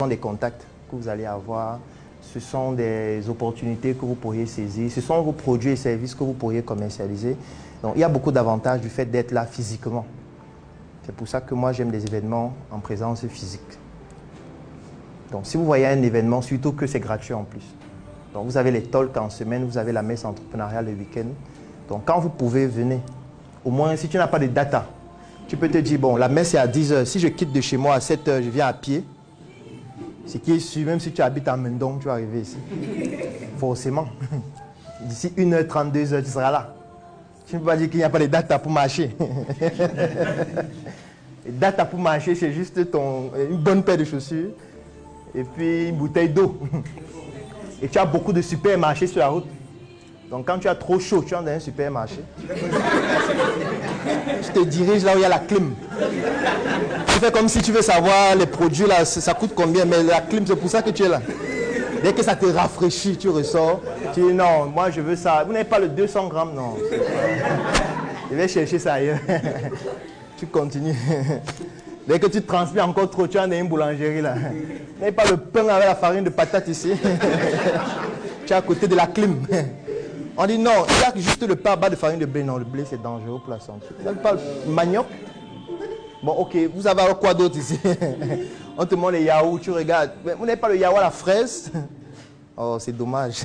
des contacts que vous allez avoir, ce sont des opportunités que vous pourriez saisir, ce sont vos produits et services que vous pourriez commercialiser. Donc, il y a beaucoup d'avantages du fait d'être là physiquement. C'est pour ça que moi, j'aime des événements en présence physique. Donc, si vous voyez un événement, surtout que c'est gratuit en plus. Donc, vous avez les talks en semaine, vous avez la messe entrepreneuriale le week-end. Donc, quand vous pouvez, venez. Au moins, si tu n'as pas de data, tu peux te dire, bon, la messe est à 10 h. Si je quitte de chez moi à 7 h, je viens à pied. Ce qui est sûr, même si tu habites à Mendong, tu vas arriver ici. Forcément. D'ici 1 h 30, 2 h, tu seras là. Tu ne peux pas dire qu'il n'y a pas de data pour marcher. Les data pour marcher, c'est juste une bonne paire de chaussures et puis une bouteille d'eau. Et tu as beaucoup de supermarchés sur la route. Donc quand tu as trop chaud, tu entres dans un supermarché. Tu te diriges là où il y a la clim. Tu fais comme si tu veux savoir les produits là, ça coûte combien, mais la clim, c'est pour ça que tu es là. Dès que ça te rafraîchit, tu ressors. Tu dis non, moi je veux ça. Vous n'avez pas le 200 grammes, non. Je vais chercher ça ailleurs. Tu continues. Dès que tu transpires encore trop, tu as une boulangerie là. Vous n'avez pas le pain avec la farine de patate ici. Tu es à côté de la clim. On dit non, il y a juste le pain à bas de farine de blé. Non, le blé c'est dangereux pour la santé. Vous n'avez pas le manioc. Bon, ok, vous avez alors quoi d'autre ici? On te montre les yaourts, tu regardes. Mais vous n'avez pas le yaourt à la fraise? Oh, c'est dommage.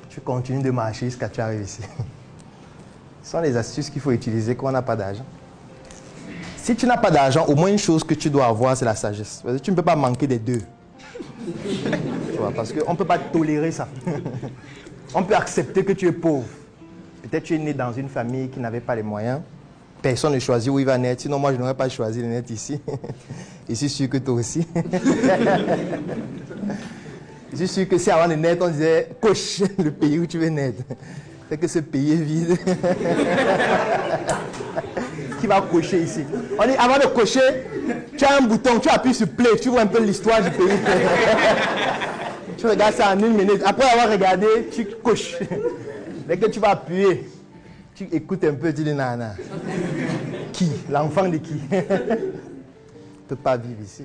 Tu continues de marcher jusqu'à ce que tu arrives ici. Ce sont les astuces qu'il faut utiliser quand on n'a pas d'argent. Si tu n'as pas d'argent, au moins une chose que tu dois avoir, c'est la sagesse. Parce que tu ne peux pas manquer des deux. Tu vois, parce qu'on ne peut pas tolérer ça. On peut accepter que tu es pauvre. Peut-être tu es né dans une famille qui n'avait pas les moyens. Personne ne choisit où il va naître. Sinon, moi, je n'aurais pas choisi de naître ici. Je suis sûr que toi aussi. Je suis sûr que si avant de naître, on disait « coche le pays où tu veux naître ». C'est que ce pays est vide. Qui va cocher ici? On dit avant de cocher, tu as un bouton, tu appuies sur play, tu vois un peu l'histoire du pays. Tu regardes ça en 1 minute. Après avoir regardé, tu coches. Dès que tu vas appuyer, tu écoutes un peu, tu dis nana. Qui? L'enfant de qui? Ne peut pas vivre ici.